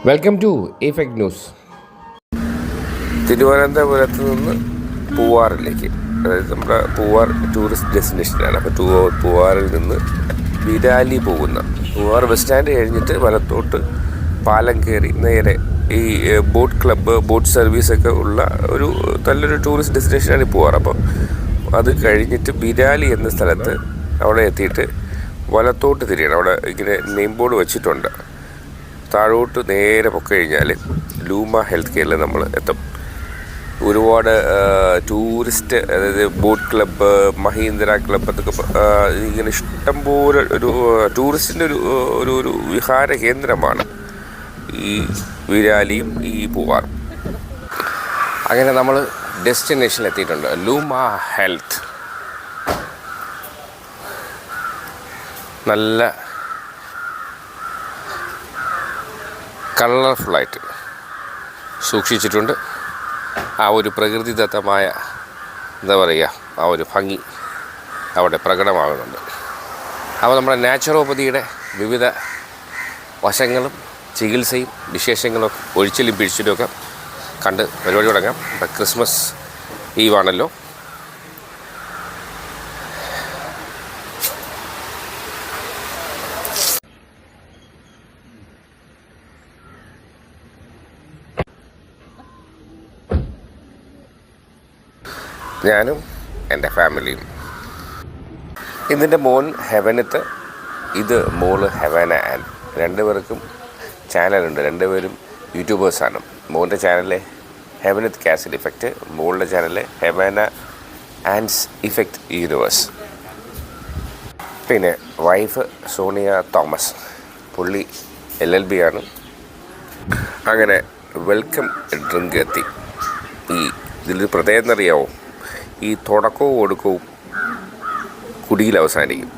Welcome to effect news. തിരുവനന്തപുരത്ത് നിന്ന് പൂവാറിലേക്ക്, അതായത് നമ്മുടെ പൂവാർ ടൂറിസ്റ്റ് ഡെസ്റ്റിനേഷനാണ്. അപ്പോൾ പൂവാറിൽ നിന്ന് വിരാലി പോകുന്ന പൂവാർ ബസ് സ്റ്റാൻഡ് കഴിഞ്ഞിട്ട് വലത്തോട്ട് പാലം കയറി നേരെ ഈ ബോട്ട് ക്ലബ്ബ്, ബോട്ട് സർവീസൊക്കെ ഉള്ള ഒരു നല്ലൊരു ടൂറിസ്റ്റ് ഡെസ്റ്റിനേഷനാണ് ഈ പൂവാർ. അപ്പോൾ അത് കഴിഞ്ഞിട്ട് വിരാലി എന്ന സ്ഥലത്ത് അവിടെ എത്തിയിട്ട് വലത്തോട്ട് തിരിയണം. അവിടെ ഇങ്ങനെ നെയിം ബോർഡ് വെച്ചിട്ടുണ്ട്. താഴോട്ട് നേരെ പൊക്കി കഴിഞ്ഞാൽ ലൂമ ഹെൽത്ത് കെയറിൽ നമ്മൾ എത്തും. ഒരുപാട് ടൂറിസ്റ്റ്, അതായത് ബോട്ട് ക്ലബ്ബ്, മഹീന്ദ്ര ക്ലബ്ബ് എന്നൊക്കെ ഇങ്ങനെ ഇഷ്ടംപോലെ ഒരു ടൂറിസ്റ്റിൻ്റെ ഒരു വിഹാര കേന്ദ്രമാണ് ഈ വിരാലിയും ഈ പൂവാറും. അങ്ങനെ നമ്മൾ ഡെസ്റ്റിനേഷനിൽ എത്തിയിട്ടുണ്ട്, ലൂമ ഹെൽത്ത്. നല്ല കളർഫുള്ളായിട്ട് സൂക്ഷിച്ചിട്ടുണ്ട്. ആ ഒരു പ്രകൃതിദത്തമായ എന്താ പറയുക, ആ ഒരു ഭംഗി അവിടെ പ്രകടമാകുന്നുണ്ട്. അപ്പോൾ നമ്മുടെ നാച്ചുറോപ്പതിയുടെ വിവിധ വശങ്ങളും ചികിത്സയും വിശേഷങ്ങളും ഒഴിച്ചിലും പിഴിച്ചിലുമൊക്കെ കണ്ട് പരിപാടി തുടങ്ങാം. ഇപ്പം ക്രിസ്മസ് ഈവാണല്ലോ. ഞാനും എൻ്റെ ഫാമിലിയും. ഇതിൻ്റെ മോൻ ഹെവനത്ത്, ഇത് മോള് ഹെവന ആൻ. രണ്ടുപേർക്കും ചാനലുണ്ട്, രണ്ടുപേരും യൂട്യൂബേഴ്സാണ്. മോൻ്റെ ചാനലിലെ ഹെവനത്ത് കാസിൽ ഇഫക്റ്റ്, മോളുടെ ചാനലിലെ ഹെവന ആൻഡ്സ് ഇഫക്റ്റ് യൂണിവേഴ്സ്. പിന്നെ വൈഫ് സോണിയ തോമസ്, പുള്ളി LLB ആണ്. അങ്ങനെ വെൽക്കം ഡ്രിങ്ക് എത്തി. ഇതിൽ പ്രത്യേകം എന്നറിയാമോ, ഈ തുടക്കവും ഒടുക്കവും കുടിയിൽ അവസാനിക്കും.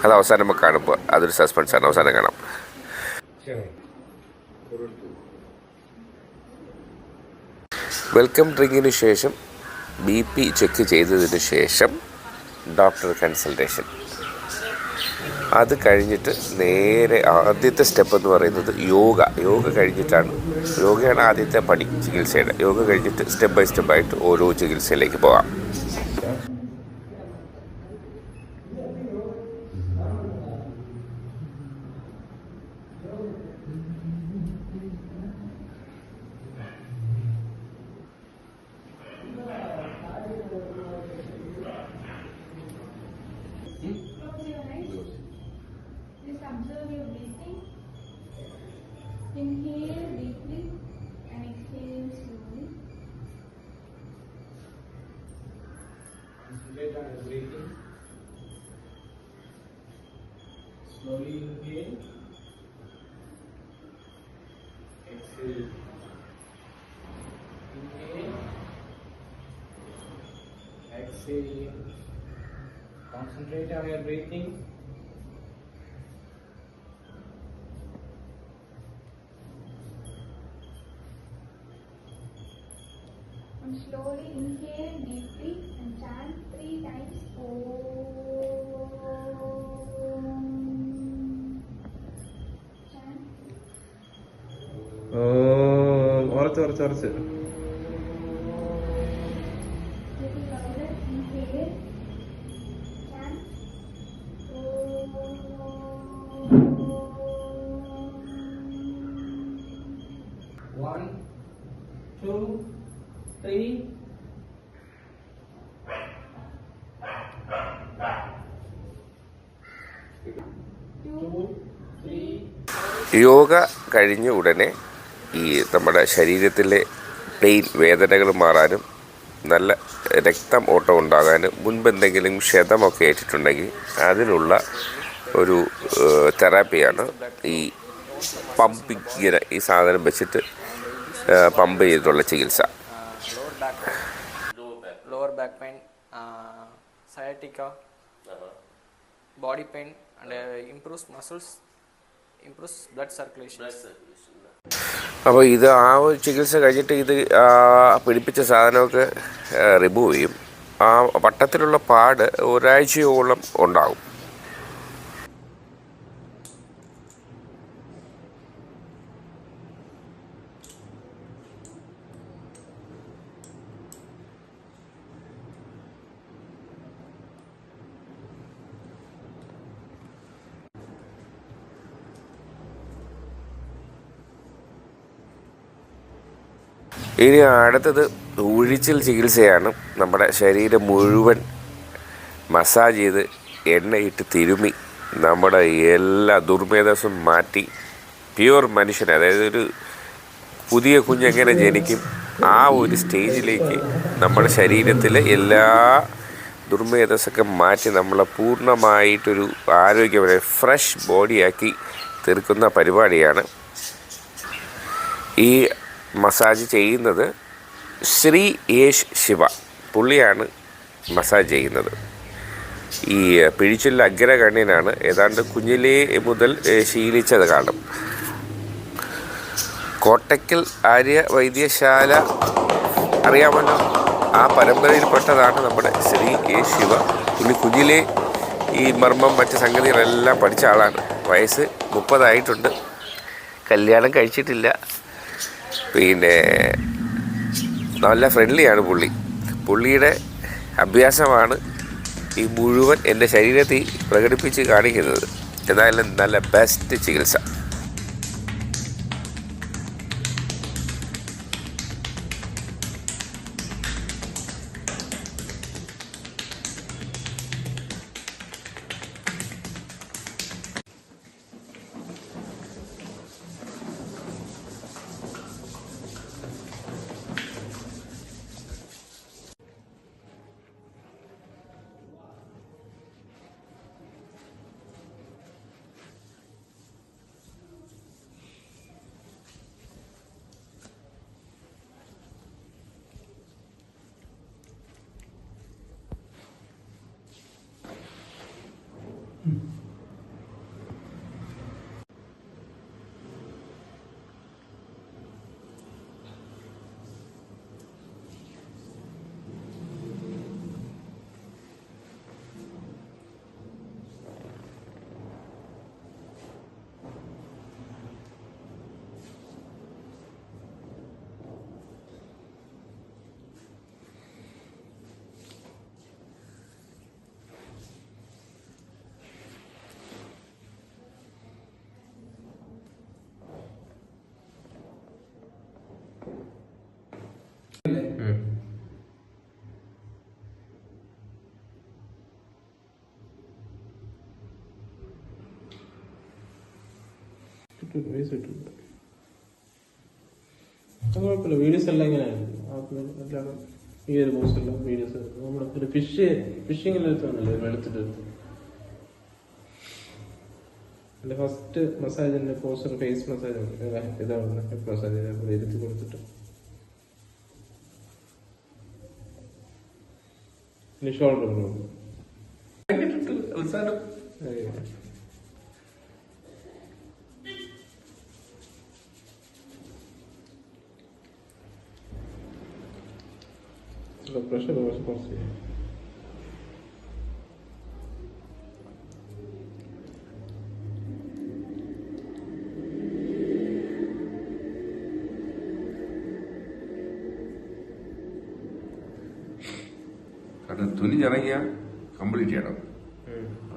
അത് അവസാനം കാണുമ്പോൾ അതൊരു സസ്പെൻസാണ്. അവസാനം കാണാം. വെൽക്കം ഡ്രിങ്കിന് ശേഷം BP ചെക്ക് ചെയ്തതിന് ശേഷം ഡോക്ടർ കൺസൾട്ടേഷൻ. അത് കഴിഞ്ഞിട്ട് നേരെ ആദ്യത്തെ സ്റ്റെപ്പ് എന്ന് പറയുന്നത് യോഗ കഴിഞ്ഞിട്ടാണ്. യോഗയാണ് ആദ്യത്തെ പടി ചികിത്സയുടെ. യോഗ കഴിഞ്ഞിട്ട് സ്റ്റെപ്പ് ബൈ സ്റ്റെപ്പായിട്ട് ഓരോ ചികിത്സയിലേക്ക് പോകാം. Observe your breathing. Inhale deeply and exhale slowly. Concentrate on your breathing. Slowly inhale. Exhale. Inhale. Exhale. Concentrate on your breathing. And slowly inhale deeply and chant 3 times Om. Chant. ഉറച്ച് Little louder. Inhale. Chant Om. 1, 2, 3. Yoga കഴിഞ്ഞ ഉടനെ ഈ നമ്മുടെ ശരീരത്തിലെ pain, വേദനകൾ മാറാനും നല്ല രക്തം ഓട്ടം ഉണ്ടാകാനും മുൻപെന്തെങ്കിലും ക്ഷതമൊക്കെ ഏറ്റിട്ടുണ്ടെങ്കിൽ അതിനുള്ള ഒരു തെറാപ്പിയാണ് ഈ പമ്പിങ്. ഇങ്ങനെ ഈ സാധനം വെച്ചിട്ട് പമ്പ് ചെയ്തിട്ടുള്ള ചികിത്സ. Lower back pain, sciatica, body pain, and improves muscles, improves blood circulation. അപ്പോൾ ഇത് ആ ഒരു ചികിത്സ കഴിഞ്ഞിട്ട് ഇത് പിടിപ്പിച്ച സാധനമൊക്കെ റിമൂവ് ചെയ്യും. ആ വട്ടത്തിലുള്ള പാട് ഒരാഴ്ചയോളം ഉണ്ടാകും. ഇനി അടുത്തത് ഉഴിച്ചിൽ ചികിത്സയാണ്. നമ്മുടെ ശരീരം മുഴുവൻ മസാജ് ചെയ്ത് എണ്ണയിട്ട് തിരുമ്മി നമ്മുടെ എല്ലാ ദുർമേധസ്സും മാറ്റി പ്യുവർ മനുഷ്യനെ, അതായത് ഒരു പുതിയ കുഞ്ഞെങ്ങനെ ജനിക്കും ആ ഒരു സ്റ്റേജിലേക്ക് നമ്മുടെ ശരീരത്തിലെ എല്ലാ ദുർമേധസ്സൊക്കെ മാറ്റി നമ്മളെ പൂർണ്ണമായിട്ടൊരു ആരോഗ്യപര ഫ്രഷ് ബോഡിയാക്കി തീർക്കുന്ന പരിപാടിയാണ്. ഈ മസാജ് ചെയ്യുന്നത് ശ്രീ യേശ് ശിവ, പുള്ളിയാണ് മസാജ് ചെയ്യുന്നത്. ഈ പിഴിച്ചിൽ അഗ്രഗണ്യനാണ്, ഏതാണ്ട് കുഞ്ഞിലേ മുതൽ ശീലിച്ചത് കാണും. കോട്ടയ്ക്കൽ ആര്യ വൈദ്യശാല അറിയാമല്ലോ, ആ പരമ്പരയിൽപ്പെട്ടതാണ് നമ്മുടെ ശ്രീ യേശ് ശിവ. പുള്ളി കുഞ്ഞിലേ ഈ മർമ്മം മറ്റ് സംഗതികളെല്ലാം പഠിച്ച ആളാണ്. വയസ്സ് 30 ആയിട്ടുണ്ട്, കല്യാണം കഴിച്ചിട്ടില്ല. പിന്നെ നല്ല ഫ്രണ്ട്ലിയാണ് പുള്ളി. പുള്ളിയുടെ അഭ്യാസമാണ് ഈ മുഴുവൻ എൻ്റെ ശരീരത്തിൽ പ്രകടിപ്പിച്ച് കാണിക്കുന്നത്. എന്തായാലും നല്ല ബെസ്റ്റ് ചികിത്സ. കുഴപ്പമില്ല. വീഡിയോസ് എല്ലാം ഇങ്ങനെയാണ്. ഈ ഒരു പോസ്റ്റ് എല്ലാം വീഡിയോസ് നമ്മുടെ ഒരു ഫിഷിങ്ങിൽ വെച്ചാണല്ലോ വെളുത്തിട്ട്. എൻ്റെ ഫസ്റ്റ് മസാജ് എൻ്റെ പോസ്റ്റർ ഫേസ് മസാജ് ഇതാണ്. ഹെഡ് മസാജ് ഇരുത്തി കൊടുത്തിട്ട് പിന്നെ ഷോൾഡർ pressure was possible. കാരണം തൊലി ഇറങ്ങിയ കംപ്ലീറ്റ് ചെയ്യണം.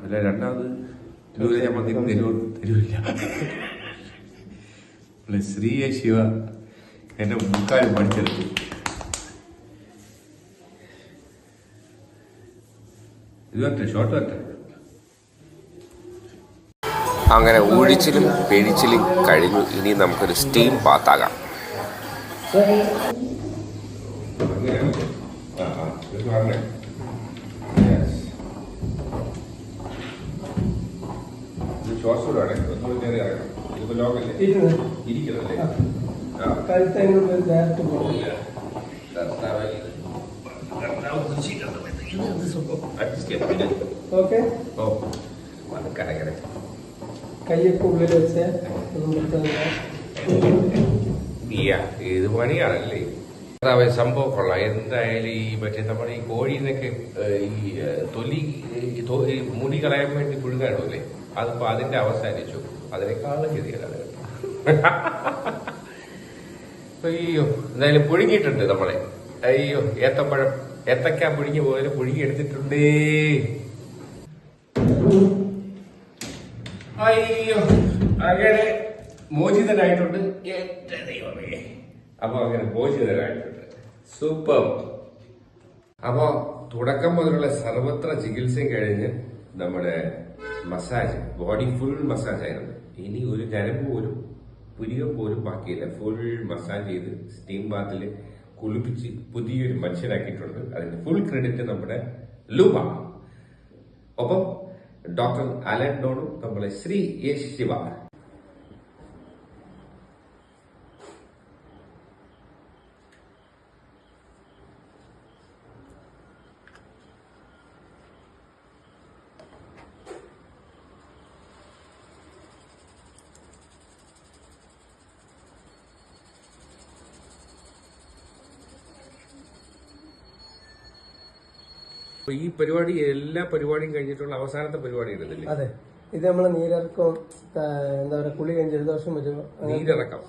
അല്ല രണ്ടാമത് ഇതുവരെ ഞാൻ തരൂല്ല. ശ്രീ ശിവ എന്റെ മുക്കാലും പഠിച്ചെടുത്തു. അങ്ങനെ ഒഴിച്ചിലും പിഴിച്ചിലും കഴിഞ്ഞു. ഇനി നമുക്കൊരു സ്റ്റീം പാത്താകാം. കയ്യൊക്കെ ഉള്ളിൽ വെച്ച് ഇത് പണിയാണല്ലേ സംഭവം കൊള്ളാം. എന്തായാലും ഈ മറ്റേ നമ്മുടെ ഈ കോഴീന്നൊക്കെ ഈ തൊലി മുടി കളയാൻ വേണ്ടി പുഴുകാണല്ലേ, അതിപ്പോ അതിന്റെ അവസാനിച്ചു. അതിനേക്കാളും ഗതികളാണ്. അയ്യോ എന്തായാലും പുഴുങ്ങിയിട്ടുണ്ട് നമ്മളെ. അയ്യോ ഏത്തക്ക പുഴുങ്ങി പോലെ പുഴുങ്ങി എടുത്തിട്ടുണ്ടേ. അയ്യോ അങ്ങനെ മോചിതനായിട്ടുണ്ട്. എന്റെ ദൈവമേ, അപ്പോൾ അങ്ങനെ പോയി തരാനായിട്ടുണ്ട്. സൂപ്പർ. അപ്പോൾ തുടക്കം മുതലുള്ള സർവത്ര ചികിത്സയും കഴിഞ്ഞ് നമ്മുടെ മസാജ്, ബോഡി ഫുൾ മസാജ് ആയിരുന്നു. ഇനി ഒരു ഞരമ്പ് പോലും പുരികം പോലും ബാക്കിയില്ല. ഫുൾ മസാജ് ചെയ്ത് സ്റ്റീം ബാത്തിൽ കുളിപ്പിച്ച് പുതിയൊരു മനുഷ്യനാക്കിയിട്ടുണ്ട്. അതിന്റെ ഫുൾ ക്രെഡിറ്റ് നമ്മുടെ ലൂമ. ഒപ്പം ഡോക്ടർ അലൻ ഡോണും നമ്മളെ ശ്രീ യേശ് ശിവ. ഈ പരിപാടി എല്ലാ പരിപാടിയും കഴിഞ്ഞിട്ടുള്ള അവസാനത്തെ പരിപാടി ഇരുന്നില്ലേ? അതെ, ഇത് നമ്മളെ നീരിറക്കം, എന്താ പറയാ, കുളി കഴിഞ്ഞ് ജലദോഷം വരും. നീരിറക്കം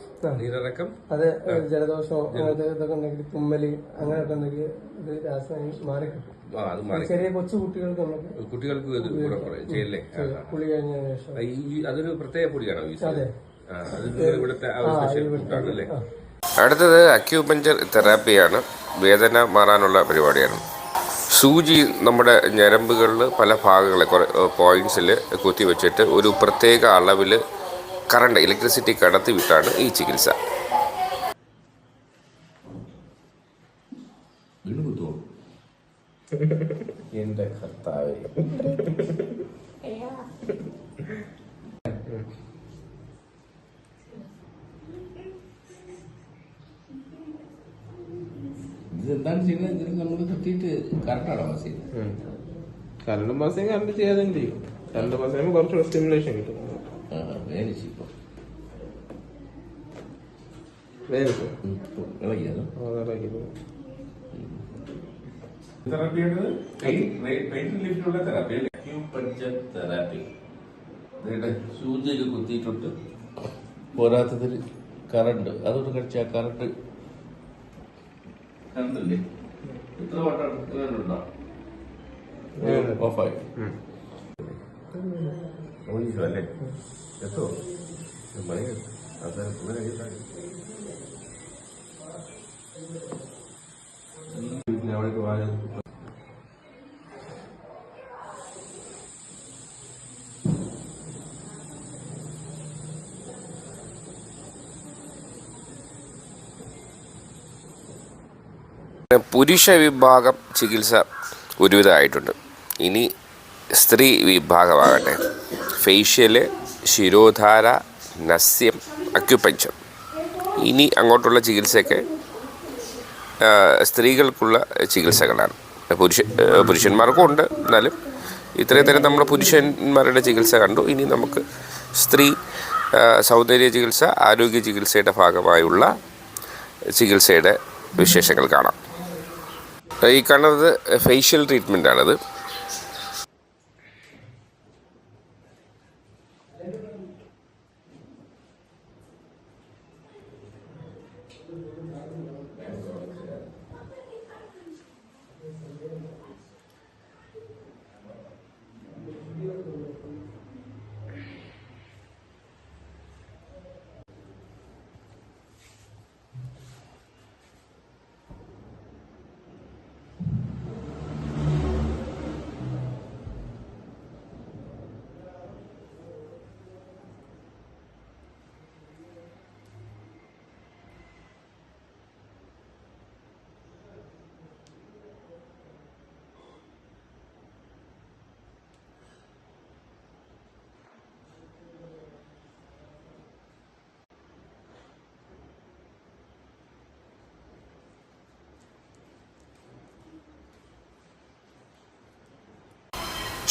അതെ, ജലദോഷം അങ്ങനത്തെ ഇതൊക്കെ ഉണ്ടെങ്കിൽ, തുമ്മല് അങ്ങനെയൊക്കെ ഉണ്ടെങ്കിൽ ഇത് രാസമായി മാറി കിട്ടും. ചെറിയ കൊച്ചു കുട്ടികൾക്ക് കുളി കഴിഞ്ഞതിന് ശേഷം അതൊരു പ്രത്യേക പൊടിയാണോ? അതെ, ഇവിടുത്തെ അടുത്തത് അക്യൂപഞ്ചർ തെറാപ്പിയാണ്. വേദന മാറാനുള്ള പരിപാടിയാണ്. സൂചി നമ്മുടെ ഞരമ്പുകളിൽ പല ഭാഗങ്ങളിൽ പോയിന്റ്സിൽ കുത്തിവെച്ചിട്ട് ഒരു പ്രത്യേക അളവിൽ കറണ്ട്, ഇലക്ട്രിസിറ്റി കടത്തി വിട്ടാണ് ഈ ചികിത്സ. എന്റെ കർത്താവേ. ഇതെന്താണ് ചെയ്യുന്നത്? ഇതിൽ നമ്മൾ കുത്തിയിട്ട് കറണ്ടാണോ പാസ് ചെയ്യുന്നത്? കറണ്ട് പാസിങ് കറണ്ട് ചെയ്യാതെ ചെയ്യും. കറണ്ട് പാസ് ചെയ്യുമ്പോൾ കുറച്ചുകൂടെ സ്റ്റിമുലേഷൻ കിട്ടും. വേനിച്ചിപ്പോ സൂചിയിൽ കുത്തിയിട്ടുണ്ട്. പോരാത്തതിൽ കറണ്ട്, അതൊന്ന് കഴിച്ചാൽ കറണ്ട് കറണ്ടില്ലേ? ഇത്ര വട്ടം ഓഫായി അല്ലേ? എത്തോ മണി അവിടേക്ക് വാങ്ങാൻ പുരുഷ വിഭാഗം ചികിത്സ ഒരുവിധമായിട്ടുണ്ട്. ഇനി സ്ത്രീ വിഭാഗമാകട്ടെ. ഫേഷ്യല്, ശിരോധാര, നസ്യം, അക്യുപഞ്ചർ. ഇനി അങ്ങോട്ടുള്ള ചികിത്സയൊക്കെ സ്ത്രീകൾക്കുള്ള ചികിത്സകളാണ്. പുരുഷന്മാർക്കും ഉണ്ട്, എന്നാലും ഇത്രയും നേരം നമ്മൾ പുരുഷന്മാരുടെ ചികിത്സ കണ്ടു. ഇനി നമുക്ക് സ്ത്രീ സൗന്ദര്യ ചികിത്സ, ആരോഗ്യ ചികിത്സയുടെ ഭാഗമായുള്ള ചികിത്സയുടെ വിശേഷങ്ങൾ കാണാം. ഈ കാണുന്നത് ഫേഷ്യൽ ട്രീറ്റ്മെൻ്റ് ആണത്.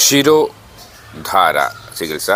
ശിരോധാര ചികിത്സ.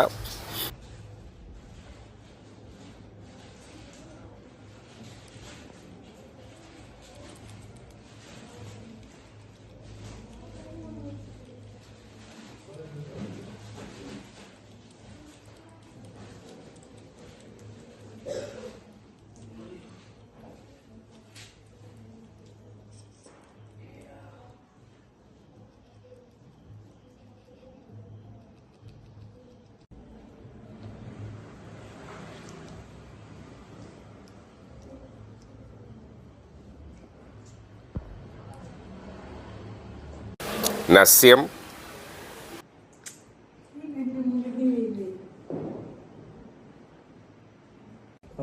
നസ്യം,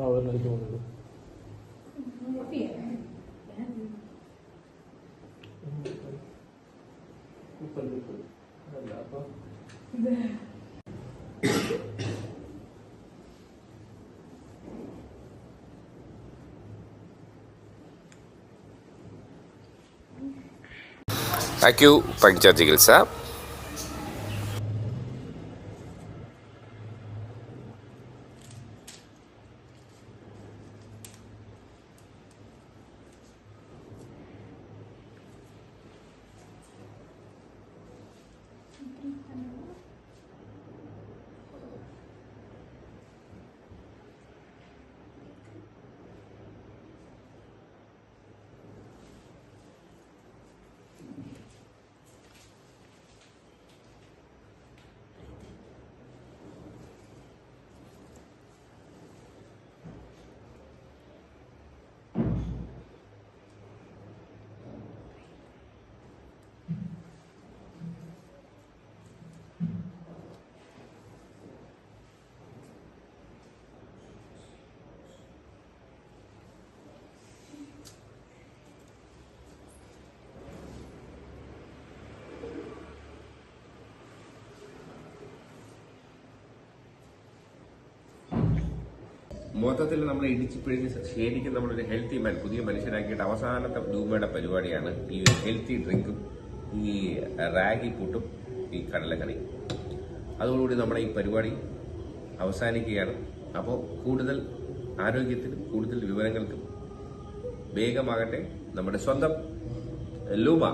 അവരിലേക്ക് പോകുന്നത് അല്ല അപ്പൊ അക്യു പങ്ക്ചർ ചികിത്സ, മൊത്തത്തിൽ നമ്മൾ ഇടിച്ച് പിഴിഞ്ഞ് ശരിക്കും നമ്മളൊരു ഹെൽത്തി മാൻ, പുതിയ മനുഷ്യരാക്കിയിട്ട് അവസാനത്തെ ധൂമയുടെ പരിപാടിയാണ് ഈ ഒരു ഹെൽത്തി ഡ്രിങ്കും ഈ റാഗി പുട്ടും ഈ കടലക്കറിയും. അതോടുകൂടി നമ്മുടെ ഈ പരിപാടി അവസാനിക്കുകയാണ്. അപ്പോൾ കൂടുതൽ ആരോഗ്യത്തിനും കൂടുതൽ വിവരങ്ങൾക്കും വേഗമാകട്ടെ നമ്മുടെ സ്വന്തം ലൂമ.